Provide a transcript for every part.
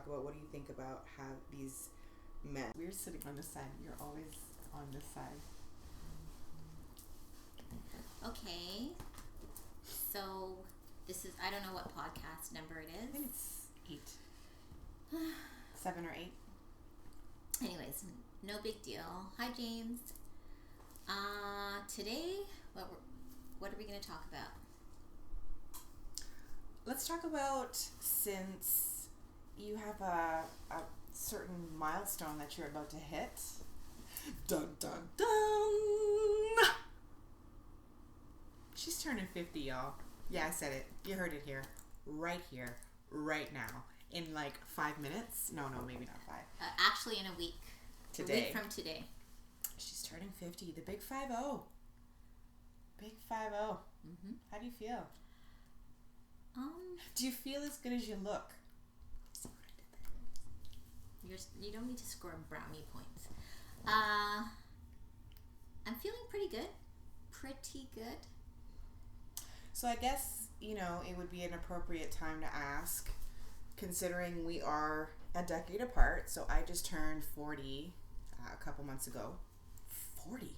talk about what do you think about how these men. We're sitting on this side. You're always on this side. Okay. So this is, I don't know what podcast number it I is. think it's 8. 7 or 8. Anyways, no big deal. Hi, James. Today, what are we going to talk about? Let's talk about, since you have a certain milestone that you're about to hit. Dun dun dun! She's turning 50, y'all. Yeah, I said it. You heard it here. Right here. Right now. In like 5 minutes. No, maybe not 5. Actually, in a week. Today. A week from today. She's turning 50. The big 5-0. Big 5-0. Mm-hmm. How do you feel? Do you feel as good as you look? You don't need to score brownie points. I'm feeling pretty good. Pretty good. So I guess, it would be an appropriate time to ask, considering we are a decade apart. So I just turned 40 a couple months ago. 40?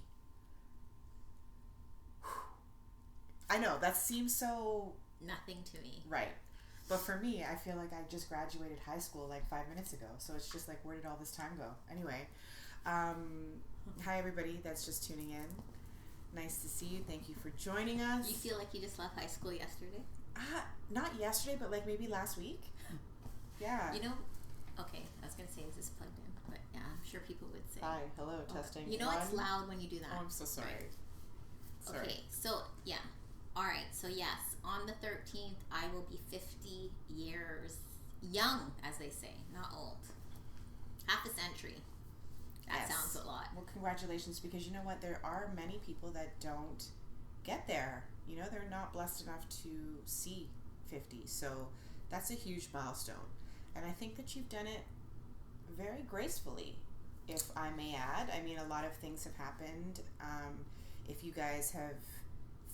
I know, that seems so... Nothing to me. Right. But for me, I feel like I just graduated high school like 5 minutes ago. So it's just like, where did all this time go? Anyway, hi everybody that's just tuning in. Nice to see you. Thank you for joining us. You feel like you just left high school yesterday? Not yesterday, but like maybe last week. Yeah. Okay, I was going to say, is this plugged in? But yeah, I'm sure people would say. Hi, hello, testing. It's loud when you do that. Oh, I'm so sorry. Right. Sorry. Okay, so yeah. All right, so yes, on the 13th, I will be 50 years young, as they say, not old. Half a century. That Yes. sounds a lot. Well, congratulations, because you know what? There are many people that don't get there. They're not blessed enough to see 50. So that's a huge milestone. And I think that you've done it very gracefully, if I may add. I mean, a lot of things have happened. If you guys have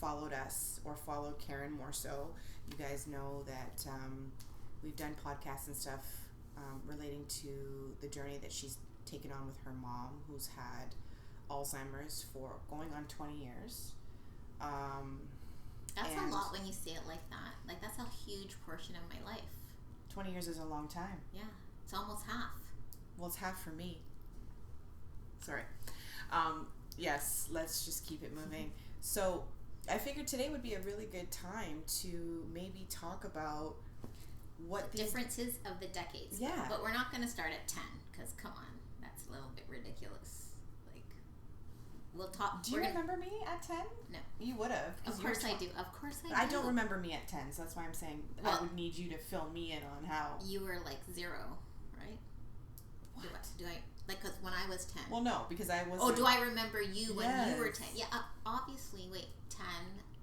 followed us or followed Karen more so, you guys know that we've done podcasts and stuff relating to the journey that she's taken on with her mom, who's had Alzheimer's for going on 20 years. That's a lot when you say it like that. Like, that's a huge portion of my life. 20 years is a long time. Yeah, it's almost half. Well, it's half for me. Sorry. Yes, let's just keep it moving. So I figured today would be a really good time to maybe talk about what the differences of the decades. Yeah. But we're not going to start at 10, because come on, that's a little bit ridiculous. Like, we'll talk. Do you remember me at 10? No. You would have. Of course I do. Of course I do. I don't remember me at 10, so that's why I'm saying I would need you to fill me in on how. You were like 0, right? What? Do I like, because when I was 10. Well, no, because I was. Oh, do I remember you when you were Yes. 10? Yeah, obviously. Wait, 10.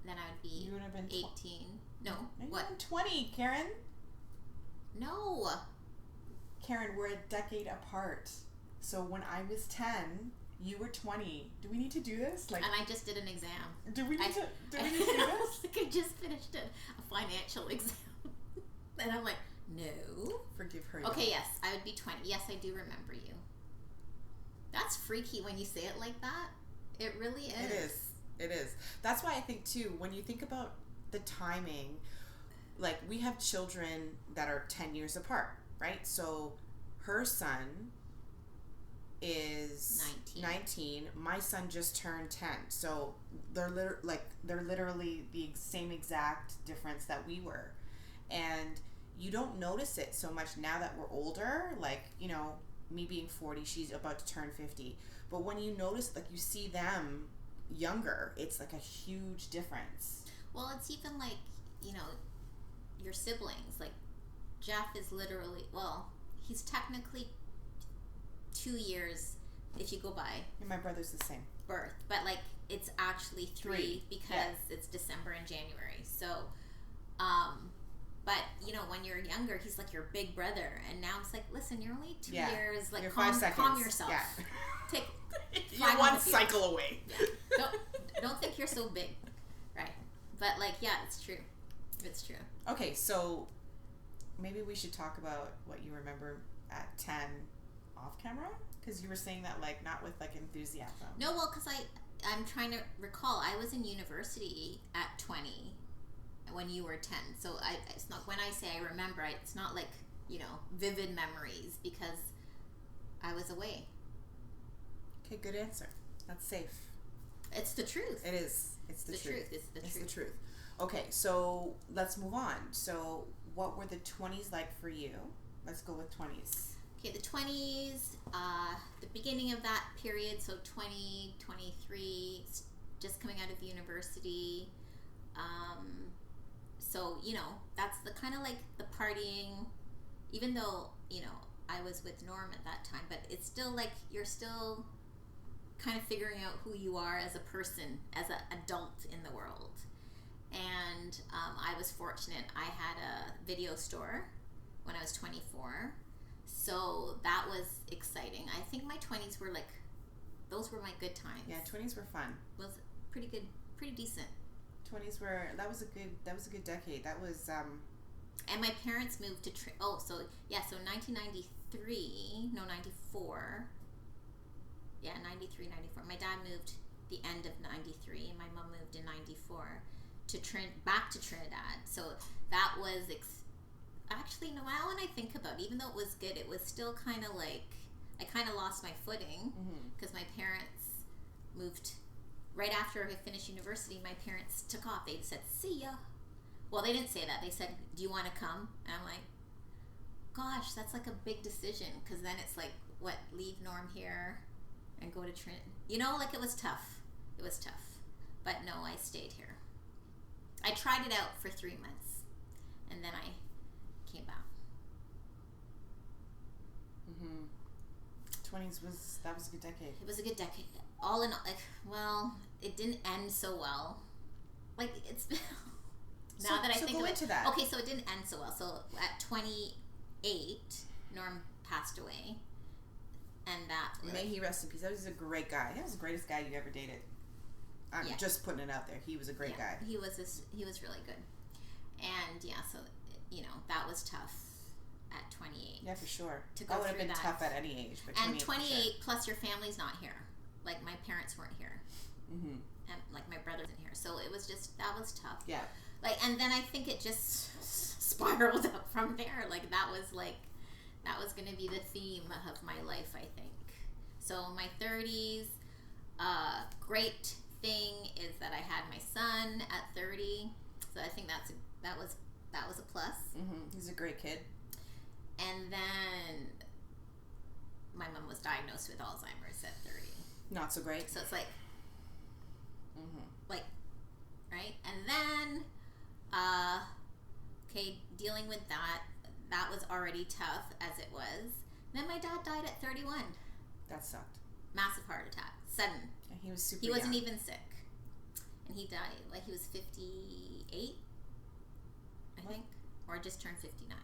Then I would be. You would have been 18. No. What? I'm 20, Karen. No. Karen, we're a decade apart. So when I was 10, you were 20. Do we need to do this? Like, And I just did an exam. do we need to do I this? like, I just finished a financial exam. And I'm like, no. Forgive her. Okay, yes, I would be 20. Yes, I do remember you. That's freaky when you say it like that. It really is. It is. It is. That's why I think, too, when you think about the timing, like, we have children that are 10 years apart, right? So her son is 19. My son just turned 10. So they're literally the same exact difference that we were. And you don't notice it so much now that we're older. Like, me being 40, she's about to turn 50. But when you notice, like, you see them younger, it's like a huge difference. Well, it's even like, your siblings. Like, Jeff is literally, he's technically 2 years if you go by And my brother's the same. birth, but like it's actually 3 because it's December and January. So, but when you're younger, he's like your big brother, and now it's like, listen, you're only 2 years. Like, you're calm 5 seconds. calm yourself. Yeah. Take You're 5 one minutes. cycle away. Yeah. Don't think you're so big, right? But like, yeah, it's true. It's true. Okay, so maybe we should talk about what you remember at 10 off camera, because you were saying that like not with like enthusiasm. No, well, because I'm trying to recall. I was in university at 20 when you were 10. So it's not, when I say I remember, it's not like, vivid memories, because I was away. Okay, good answer. That's safe. It's the truth. It is. It's the truth. It's the truth. Okay, so let's move on. So what were the 20s like for you? Let's go with 20s. Okay, the 20s, the beginning of that period, so 20, 23, just coming out of university. So, that's the kind of like the partying, even though, I was with Norm at that time, but it's still like you're still kind of figuring out who you are as a person, as an adult in the world. And I was fortunate. I had a video store when I was 24. So that was exciting. I think my 20s were like, those were my good times. Yeah, 20s were fun. Was pretty good, pretty decent. 20s were, that was a good decade. That was and my parents moved to so 1993, no, 94. Yeah, 93, 94. My dad moved the end of 93 and my mom moved in 94 to back to Trinidad. So that was actually, now when I think about it, even though it was good, it was still kind of like I kind of lost my footing, because my parents moved right after I finished university. My parents took off. They said, "See ya." Well, they didn't say that. They said, "Do you want to come?" And I'm like, gosh, that's like a big decision, because then it's like, what, leave Norm here and go to Trinidad? Like it was tough. It was tough. But no, I stayed here. I tried it out for 3 months, and then I came back. 20s was a good decade. It was a good decade. All in all, well, it didn't end so well. Like, it's been now that I think of it. That. Okay, so it didn't end so well. So at 28, Norm passed away, and that. May he rest in peace. That was a great guy. He was the greatest guy you ever dated. I'm just putting it out there. He was a great guy. He was really good, and so that was tough at 28. Yeah, for sure. That would have been tough at any age. But and 28 plus your family's not here. Like my parents weren't here, and like my brother isn't here. So it was that was tough. Yeah. Like, and then I think it just spiraled up from there. Like that was going to be the theme of my life, I think. So my 30s, great thing is that I had my son at 30. So I think that was a plus. He's a great kid. And then my mom was diagnosed with Alzheimer's at 30. Not so great. So it's like, right? And then, dealing with that was already tough as it was. Then my dad died at 31. That sucked. Massive heart attack. Sudden. And he was super He wasn't young. even sick. And he died, like he was 58, I think. Or just turned 59.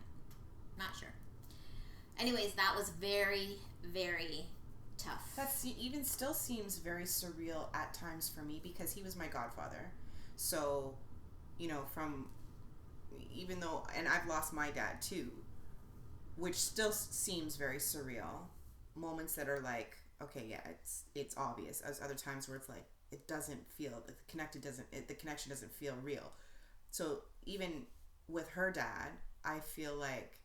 Not sure. Anyways, that was very, very tough. That even still seems very surreal at times for me, because he was my godfather. So, even though, and I've lost my dad too, which still seems very surreal. Moments that are like, okay, yeah, it's obvious. As other times where it's like, it doesn't feel, the connection doesn't feel real. So even with her dad, I feel like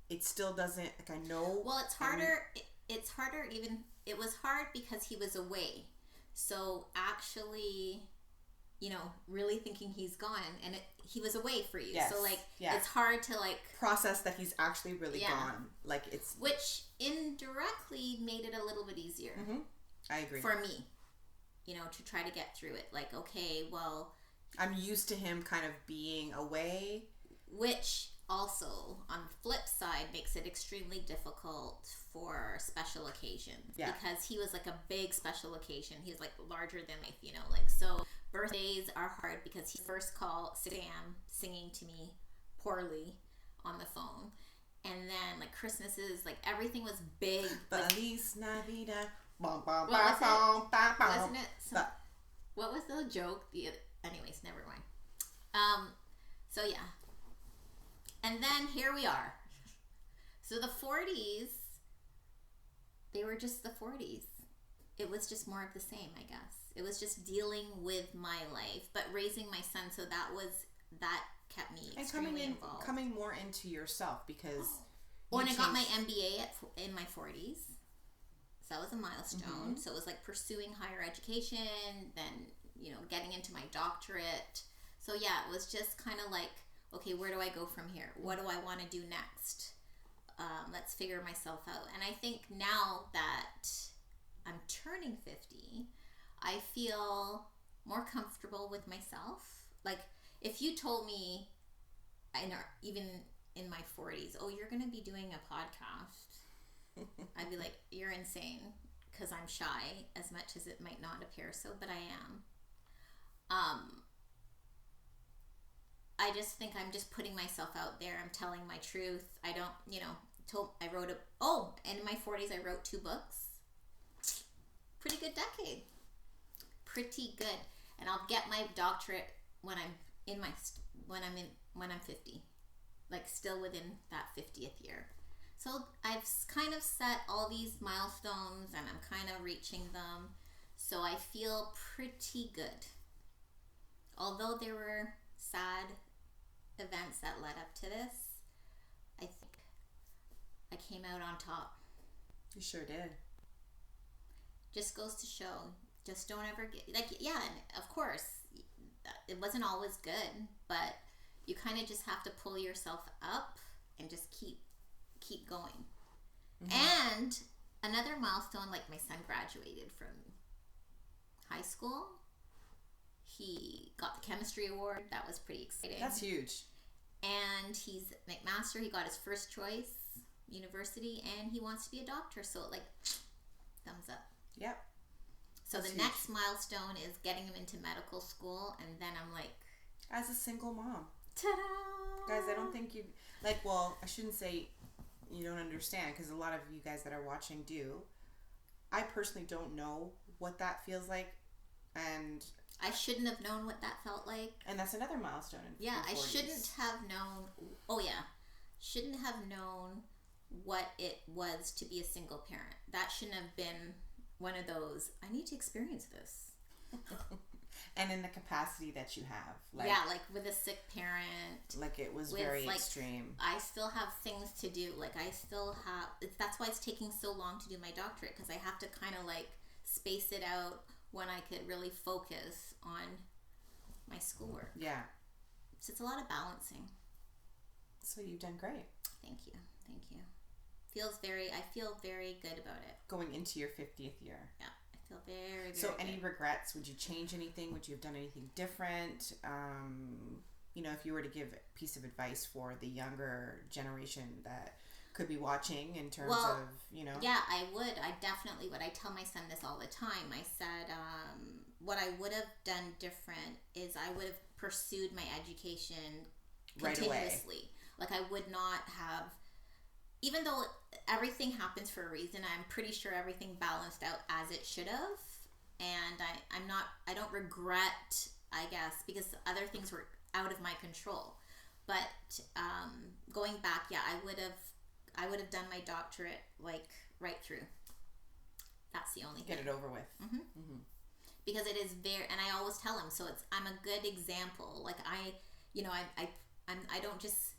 it still doesn't, like, I know. Well, it's harder. It's harder even. It was hard because he was away. So actually, really thinking he's gone, and he was away for you. Yes. So it's hard to process that he's actually really gone. Like it's, which indirectly made it a little bit easier. I agree. For me, to try to get through it. Like, okay, well, I'm used to him kind of being away. Which also, on the flip side, makes it extremely difficult for special occasions. Yeah. Because he was like a big special occasion. He was like larger than life, so birthdays are hard because he first called 6 a.m. singing to me poorly on the phone. And then like Christmases, like everything was big. Feliz Navidad. Wasn't it? What was the joke? Anyways, never mind. So yeah. And then here we are. So the 40s, they were just the 40s. It was just more of the same, I guess. It was just dealing with my life, but raising my son. So that kept me extremely involved. Coming more into yourself because. When I got my MBA in my 40s, so that was a milestone. So it was like pursuing higher education, then getting into my doctorate. So yeah, it was just kind of like, okay, where do I go from here? What do I want to do next? Let's figure myself out. And I think now that I'm turning 50, I feel more comfortable with myself. Like, if you told me, even in my 40s, oh, you're going to be doing a podcast, I'd be like, you're insane, because I'm shy, as much as it might not appear so, but I am. I just think I'm just putting myself out there. I'm telling my truth. I don't, and in my 40s, I wrote 2 books. Pretty good decade. Pretty good. And I'll get my doctorate when I'm 50. Like, still within that 50th year. So I've kind of set all these milestones and I'm kind of reaching them. So I feel pretty good. Although there were sad events that led up to this, I think I came out on top. You sure did. Just goes to show, just don't ever get, and of course, it wasn't always good, but you kind of just have to pull yourself up and just keep going. And another milestone, like my son graduated from high school. He got the chemistry award. That was pretty exciting. That's huge. And he's McMaster. He got his first choice university, and he wants to be a doctor. So, thumbs up. Yep. So that's the huge. Next milestone is getting him into medical school, and then I'm like, as a single mom. Ta-da! Guys, I don't think you I shouldn't say you don't understand, because a lot of you guys that are watching do. I personally don't know what that feels like, and I shouldn't have known what that felt like. And that's another milestone. I shouldn't have known. Oh yeah, shouldn't have known what it was to be a single parent. That shouldn't have been one of those, I need to experience this. And in the capacity that you have. Like with a sick parent. Like, it was very extreme. I still have things to do. That's why it's taking so long to do my doctorate, because I have to kind of space it out when I could really focus on my schoolwork. Yeah. So it's a lot of balancing. So you've done great. Thank you. I feel very good about it. Going into your 50th year. Yeah. Feel very, very So good. Any regrets? Would you change anything? Would you have done anything different? If you were to give a piece of advice for the younger generation that could be watching in terms of. Yeah, I would. I definitely would. I tell my son this all the time. I said, what I would have done different is I would have pursued my education continuously. Right away. I would not have, even though everything happens for a reason, I'm pretty sure everything balanced out as it should have. And I don't regret, I guess, because other things were out of my control. But going back, I would have done my doctorate right through. That's the only thing. Get it over with. Because it is and I always tell him, so I'm a good example. I don't just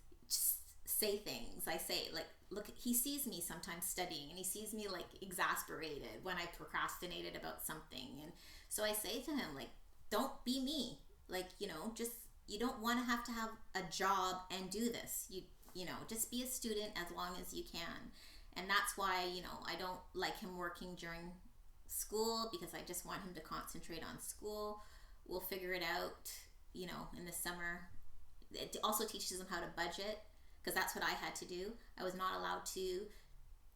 say things. I say, look, he sees me sometimes studying, and he sees me exasperated when I procrastinated about something, and so I say to him, don't be me. Just, you don't want to have a job and do this. Just be a student as long as you can. And that's why, I don't like him working during school, because I just want him to concentrate on school. We'll figure it out, in the summer. It also teaches him how to budget, because that's what I had to do. I was not allowed to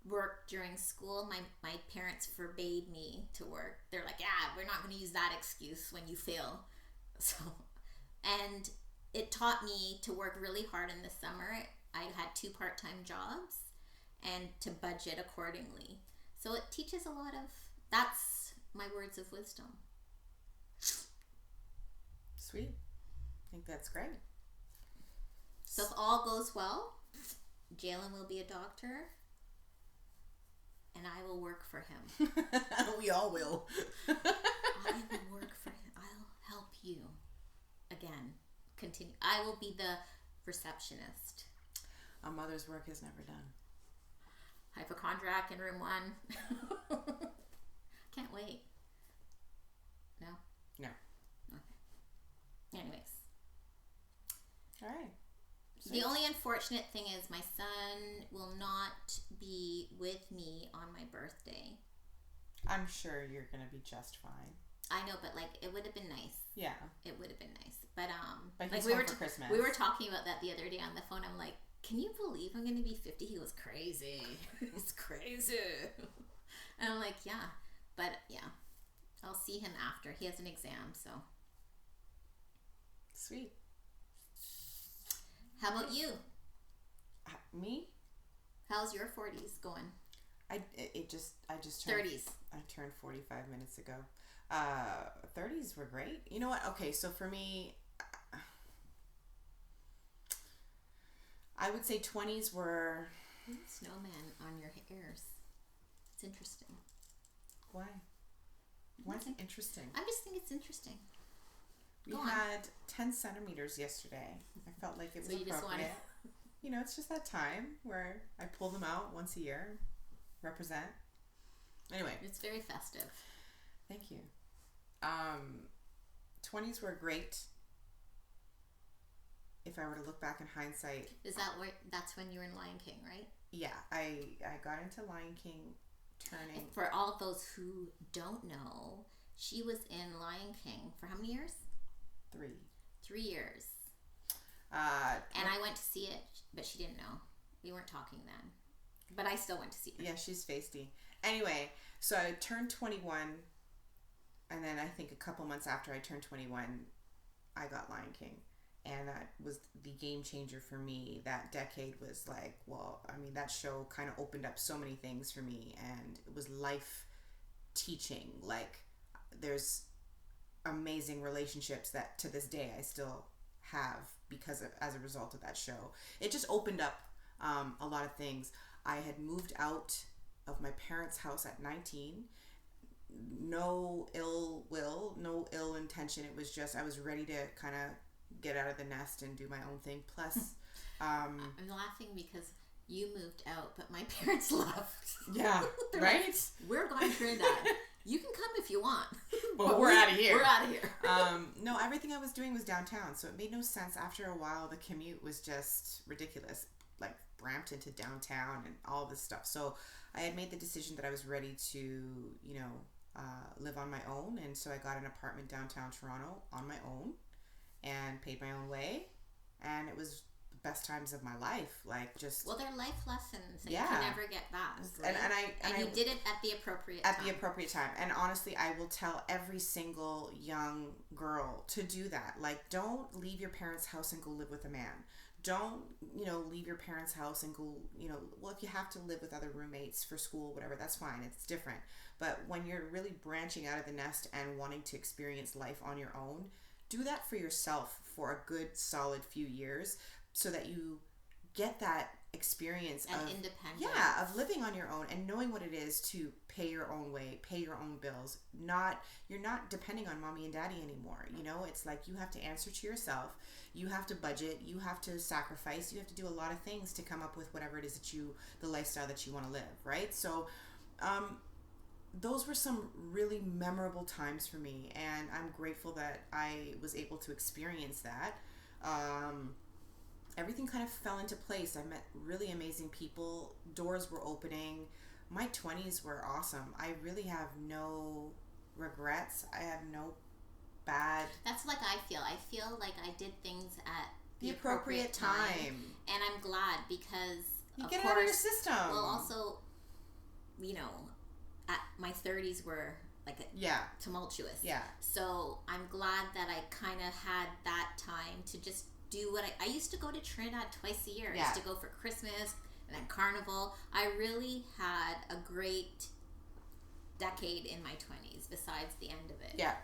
work during school. My parents forbade me to work. They're like, we're not going to use that excuse when you fail. So, and it taught me to work really hard in the summer. I had 2 part-time jobs, and to budget accordingly. So it teaches a lot of, that's my words of wisdom. Sweet. I think that's great. So if all goes well, Jalen will be a doctor, and I will work for him. We all will. I will work for him. I'll help you. Again, continue. I will be the receptionist. A mother's work is never done. Hypochondriac in room 1. Can't wait. No? No. Okay. Anyways. All right. The only unfortunate thing is my son will not be with me on my birthday. I'm sure you're going to be just fine. I know, but like it would have been nice. Yeah. It would have been nice. But But like he's we home were for Christmas. we were talking about that the other day on the phone. I'm like, can you believe I'm going to be 50? He was crazy. It's crazy. And I'm like, yeah. But yeah. I'll see him after. He has an exam, so. Sweet. How about you? Me? How's your 40s going? I just turned 30s. I turned 45 minutes ago. 30s were great. You know what? Okay, so for me, I would say 20s were. Snowman on your hairs. It's interesting. Why? Why is it interesting? I just think it's interesting. We Go on. had 10 centimeters yesterday. I felt like it was So you just appropriate. wanted- You know, it's just that time where I pull them out once a year, represent. Anyway, It's very festive. thank you. 20s were great. If I were to look back in hindsight, Is that where? That's when you were in Lion King, right? yeah, I got into Lion King turning For all those who don't know, she was in Lion King for how many years? 3. 3 years. Uh, And I went to see it, but she didn't know. We weren't talking then. But I still went to see it. Yeah, she's feisty. Anyway, so I turned 21, and then I think a couple months after I turned 21, I got Lion King. And that was the game changer for me. That decade was like, well, I mean, that show kind of opened up so many things for me, and it was life teaching. Like, there's amazing relationships that to this day I still have as a result of that show. It just opened up a lot of things. I had moved out of my parents' house at 19. No ill will, no ill intention. It was just I was ready to kind of get out of the nest and do my own thing. Plus, I'm laughing because you moved out, but my parents left. yeah, They're right? like, we're going to Trinidad. You can come if you want. But we're out of here. We're out of here. No, everything I was doing was downtown, so it made no sense. After a while, the commute was just ridiculous, like Brampton to downtown and all this stuff. So I had made the decision that I was ready to, you know, live on my own, and so I got an apartment downtown Toronto on my own and paid my own way, and it was the best times of my life. Like, just Well, they're life lessons that Yeah. you can never get back. Right? and you I did it at the appropriate at time. the appropriate time. And honestly, I will tell every single young girl to do that. Like, don't leave your parents' house and go live with a man. Don't, you know, leave your parents' house and go, you know, well, if you have to live with other roommates for school, whatever, that's fine. It's different. But when you're really branching out of the nest and wanting to experience life on your own, do that for yourself for a good solid few years so that you get that experience and of independent. yeah, of living on your own and knowing what it is to pay your own way, pay your own bills. You're not depending on mommy and daddy anymore. You know, it's like you have to answer to yourself. You have to budget. You have to sacrifice. You have to do a lot of things to come up with whatever it is the lifestyle that you want to live, right? So, those were some really memorable times for me, and I'm grateful that I was able to experience that. Everything kind of fell into place. I met really amazing people. Doors were opening. My 20s were awesome. I really have no regrets. I have no bad... That's like I feel. I feel like I did things at The appropriate time. And I'm glad because, You of get it course, out of your system. well, also, you know, at my 30s were like Yeah. tumultuous. Yeah. So I'm glad that I kind of had that time to just do what I used to go to Trinidad twice a year. I Yeah. used to go for Christmas and then Carnival. I really had a great decade in my 20s besides the end of it. Yeah.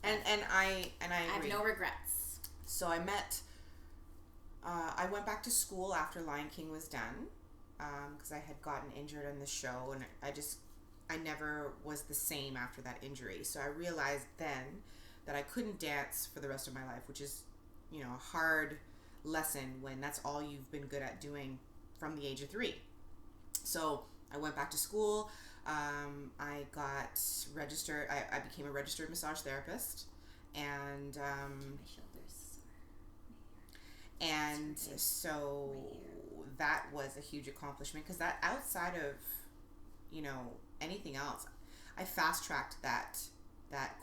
And I I have agree. no regrets. So I met I went back to school after Lion King was done because I had gotten injured in the show, and I never was the same after that injury. So I realized then that I couldn't dance for the rest of my life, which is, a hard lesson when that's all you've been good at doing from the age of 3. So I went back to school. I got registered. I became a registered massage therapist, and My shoulders sore. and so that was a huge accomplishment because that outside of anything else, I fast tracked that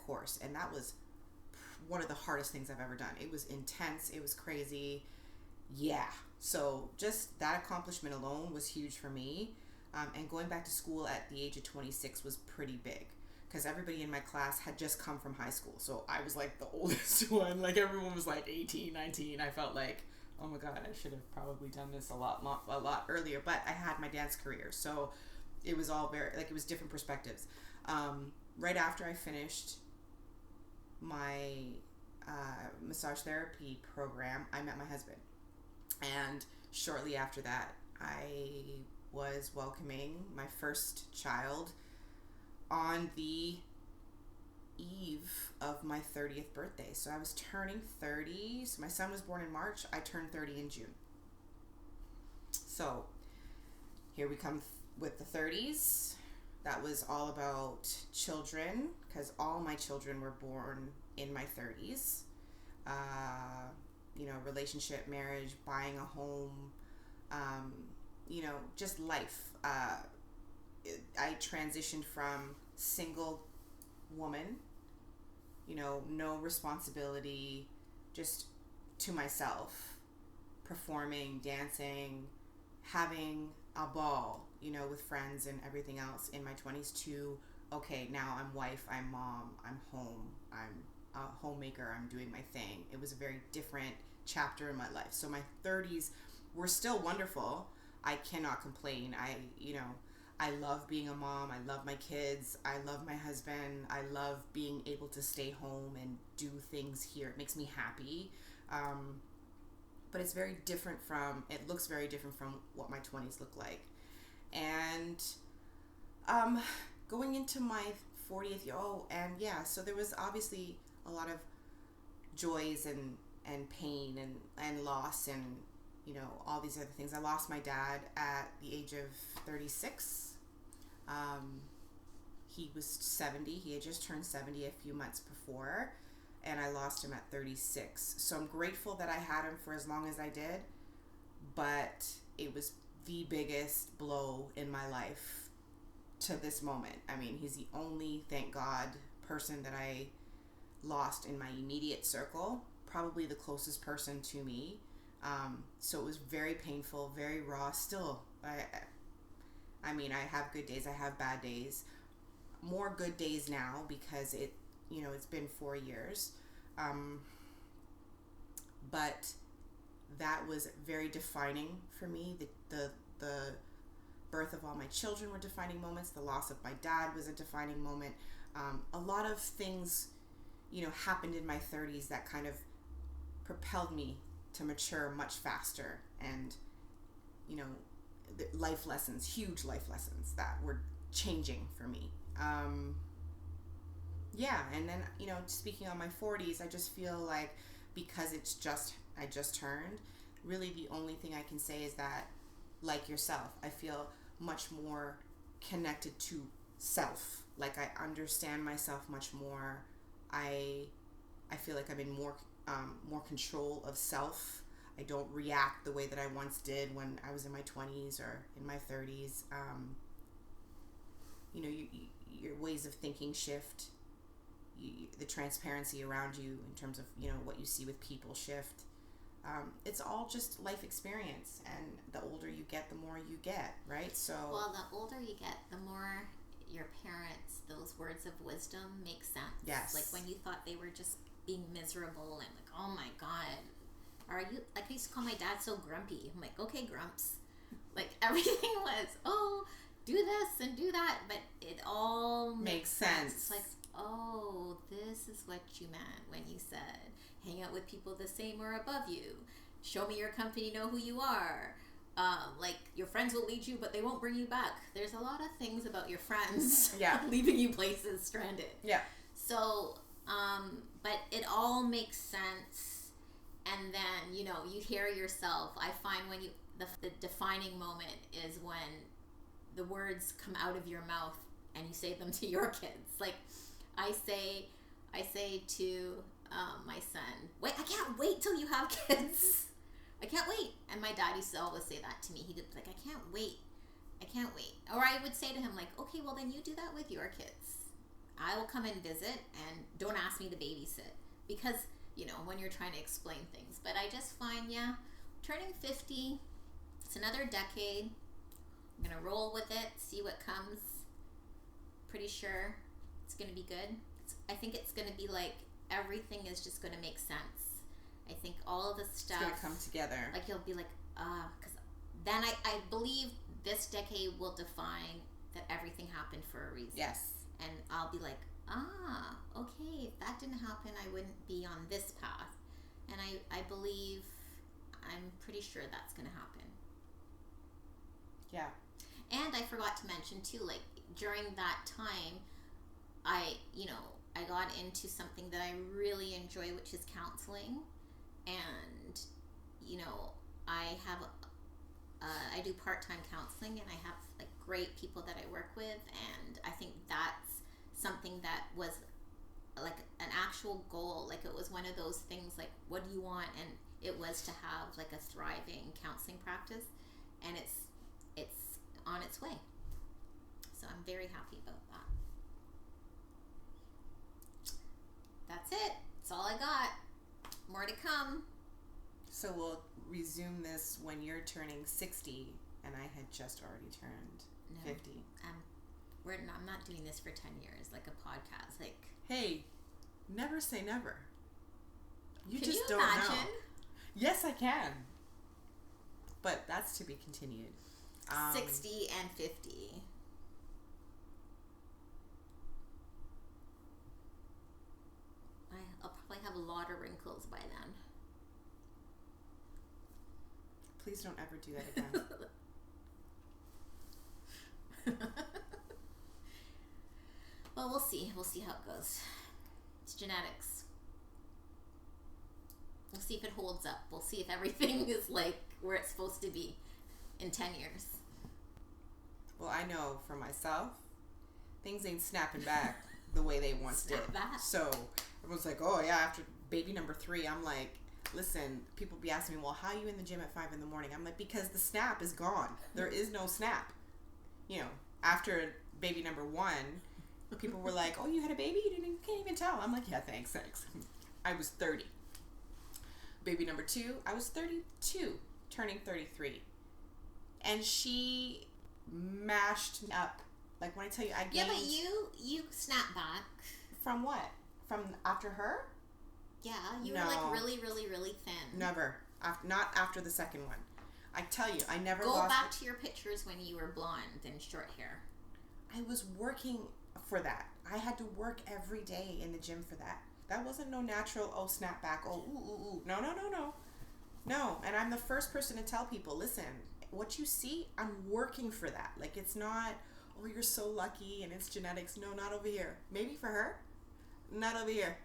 course, and that was one of the hardest things I've ever done. It was intense. It was crazy. Yeah. So just that accomplishment alone was huge for me. And going back to school at the age of 26 was pretty big because everybody in my class had just come from high school. So I was like the oldest one. Like everyone was like 18, 19. I felt like, oh my God, I should have probably done this a lot earlier. But I had my dance career. So it was all it was different perspectives. Right after I finished my massage therapy program, I met my husband. And shortly after that, I was welcoming my first child on the eve of my 30th birthday. So I was turning 30. So my son was born in March. I turned 30 in June. So here we come with the 30s. That was all about children because all my children were born in my 30s. Relationship, marriage, buying a home, just life. I transitioned from single woman, no responsibility, just to myself, performing, dancing, having a ball, with friends and everything else in my 20s to, okay, now I'm wife, I'm mom, I'm home, I'm a homemaker, I'm doing my thing. It was a very different chapter in my life. So my 30s were still wonderful. I cannot complain. I love being a mom. I love my kids. I love my husband. I love being able to stay home and do things here. It makes me happy. But it's very different it looks very different from what my 20s look like. And going into my 40th year, so there was obviously a lot of joys and pain and loss and all these other things. I lost my dad at the age of 36. He was 70. He had just turned 70 a few months before, and I lost him at 36. So I'm grateful that I had him for as long as I did, but it was the biggest blow in my life to this moment. I mean, he's the only, thank God, person that I lost in my immediate circle, probably the closest person to me. So it was very painful, very raw. Still, I mean, I have good days, I have bad days. More good days now because it's been 4 years. But that was very defining for me. The birth of all my children were defining moments. The loss of my dad was a defining moment. A lot of things, happened in my 30s that kind of propelled me to mature much faster, and life lessons, huge life lessons that were changing for me. And then speaking on my 40s, I just feel like because I just turned, really the only thing I can say is that, like yourself, I feel much more connected to self. Like I understand myself much more. I feel like I'm in more control of self. I don't react the way that I once did when I was in my 20s or in my 30s. Your ways of thinking shift. The transparency around you in terms of what you see with people shift. It's all just life experience, and the older you get, the more you get, right? So the older you get, the more your parents, those words of wisdom make sense. Yes. Like when you thought they were just being miserable and like, oh my God, are you, like I used to call my dad so grumpy. I'm like, okay, Grumps. Like everything was, oh, do this and do that, but it all makes sense. It's like, oh, this is what you meant when you said hang out with people the same or above you. show me your company, know who you are. Like, your friends will lead you, but they won't bring you back. There's a lot of things about your friends leaving you places stranded. Yeah. So, but it all makes sense. And then, you hear yourself. I find when the defining moment is when the words come out of your mouth and you say them to your kids. Like, I say to my son, wait, I can't wait till you have kids. I can't wait. And my dad used to always say that to me. He'd be like, I can't wait. Or I would say to him, like, okay, well then you do that with your kids. I will come and visit, and don't ask me to babysit. Because, when you're trying to explain things. But I just find, turning 50, it's another decade. I'm going to roll with it, see what comes. Pretty sure it's going to be good. I think it's going to be like, everything is just going to make sense. I think all of the stuff... It's going to come together. Like, you'll be like, because then I believe this decade will define that everything happened for a reason. Yes. And I'll be like, okay, if that didn't happen, I wouldn't be on this path. And I believe, I'm pretty sure that's going to happen. Yeah. And I forgot to mention, too, like, during that time, I got into something that I really enjoy, which is counseling. And, I do part-time counseling, and I have, like, great people that I work with. And I think that's something that was, like, an actual goal. Like, it was one of those things, like, what do you want? And it was to have, like, a thriving counseling practice. And it's on its way. So I'm very happy about that. That's it. That's all I got. More to come. So we'll resume this when you're turning 60, and I had just already turned 50. I'm not doing this for 10 years, like a podcast. Like, hey, never say never. You can just you don't imagine? know. Yes, I can. But that's to be continued. 60 and 50. I'll probably have a lot of wrinkles by then. Please don't ever do that again. Well, we'll see. We'll see how it goes. It's genetics. We'll see if it holds up. We'll see if everything is like where it's supposed to be in 10 years. Well, I know for myself, things ain't snapping back the way they once did. Back. So everyone's like, oh yeah, after baby number 3, I'm like, listen, people be asking me, well, how are you in the gym at 5 in the morning? I'm like, because the snap is gone. There is no snap. After baby number 1, people were like, oh, you had a baby? You can't even tell. I'm like, yeah, thanks. I was 30. Baby number 2, I was 32, turning 33. And she mashed up. Like, when I tell you, I gained... Yeah, but you snapped back. From what? From after her? Yeah, you were like really, really, really thin. Never. Not after the second one. I tell you, I never Go lost... back to your pictures when you were blonde and short hair. I was working for that. I had to work every day in the gym for that. That wasn't no natural, oh, snap back, oh, ooh. No. No, and I'm the first person to tell people, listen, what you see, I'm working for that. Like, it's not, oh, you're so lucky and it's genetics. No, not over here. Maybe for her. Not over here.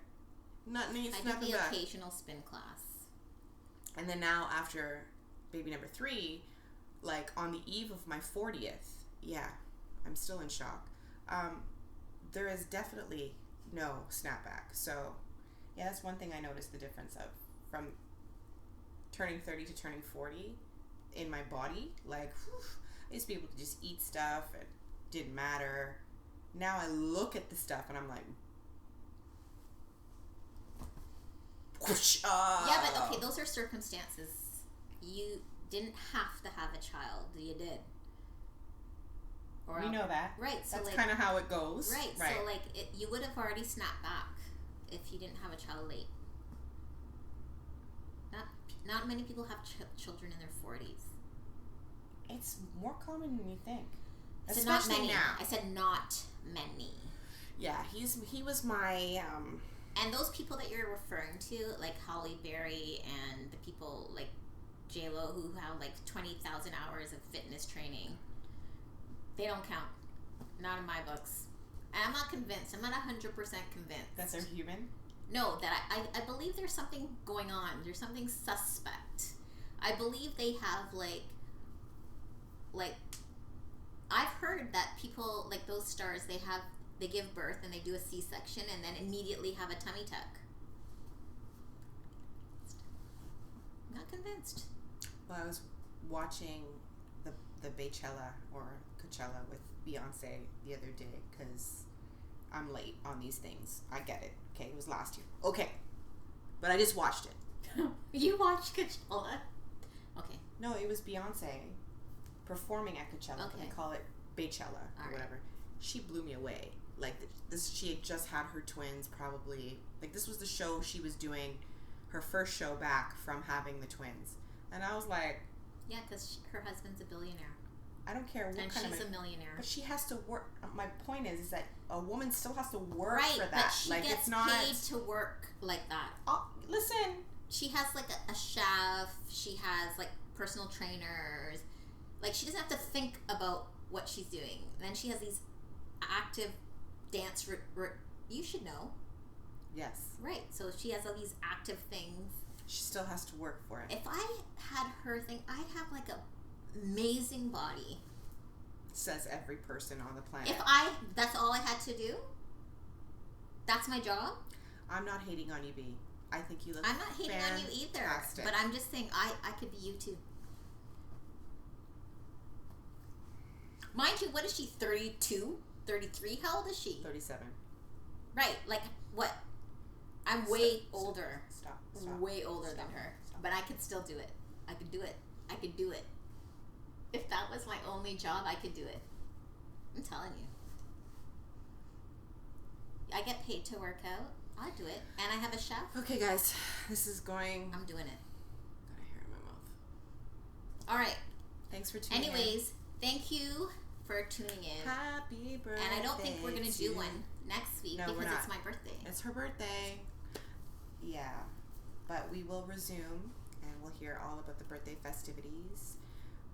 Not me snapping back. I did the occasional spin class. And then now, after baby number 3, like, on the eve of my 40th, yeah, I'm still in shock. There is definitely no snapback. So, yeah, that's one thing I noticed the difference of from turning 30 to turning 40 in my body. Like, whew, I used to be able to just eat stuff. It didn't matter. Now I look at the stuff and I'm like, whoosh, yeah, but okay, those are circumstances. You didn't have to have a child. You did. Or we know that. Right. So that's like, kind of how it goes. Right. So like you would have already snapped back if you didn't have a child late. Not many people have children in their 40s. It's more common than you think. So especially not many. now. I said not many. Yeah, he was my And those people that you're referring to, like Holly Berry and the people like J-Lo who have like 20,000 hours of fitness training. They don't count. Not in my books. And I'm not convinced. I'm not 100% convinced. That they're human? No, that I believe there's something going on. There's something suspect. I believe they have like I've heard that people like those stars they give birth and they do a C-section and then immediately have a tummy tuck. Not convinced. Well, I was watching the Beychella or Coachella with Beyonce the other day because I'm late on these things. I get it. Okay, it was last year. Okay, but I just watched it. You watched Coachella? Okay. No, it was Beyonce performing at Coachella. Okay. We call it Beychella or whatever. She blew me away. Like this, she had just had her twins. Probably like this was the show she was doing, her first show back from having the twins, and I was like, yeah, because her husband's a billionaire. I don't care what and kind she's of a millionaire. But she has to work. My point is that a woman still has to work right, for that. But she like gets it's not paid to work like that. Listen. She has like a chef. She has like personal trainers. Like she doesn't have to think about what she's doing. Then she has these active dance. You should know. Yes. Right. So she has all these active things. She still has to work for it. If I had her thing, I'd have like a amazing body. Says every person on the planet. That's all I had to do. That's my job. I'm not hating on you, B. I think you look. I'm not hating on you either. But I'm just saying I could be you too. Mind you, what is she? 32, 33? How old is she? 37. Right. Like what? I'm way older. Stop. Way older than her. Stop. But I could still do it. I could do it. If that was my only job, I could do it. I'm telling you. I get paid to work out. I'll do it. And I have a chef. Okay, guys. This is going... I'm doing it. Got a hair in my mouth. All right. Thanks for tuning in. Anyways, thank you for tuning in. Happy birthday. And I don't think we're going to do one next week because it's my birthday. It's her birthday. Yeah. But we will resume and we'll hear all about the birthday festivities.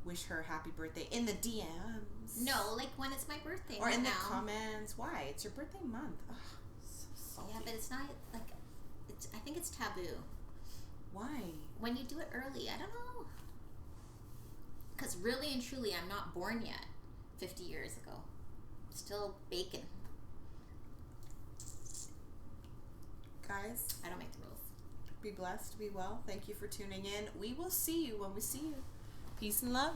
Wish her happy birthday in the DMs. No, like when it's my birthday. Or in the now. comments. Why? It's your birthday month. Ugh, so salty. Yeah, but it's not like I think it's taboo. Why? When you do it early, I don't know. Because really and truly, I'm not born yet. 50 years ago. Still bacon. Guys, I don't make the rules. be blessed, be well. Thank you for tuning in. We will see you when we see you. Peace and love.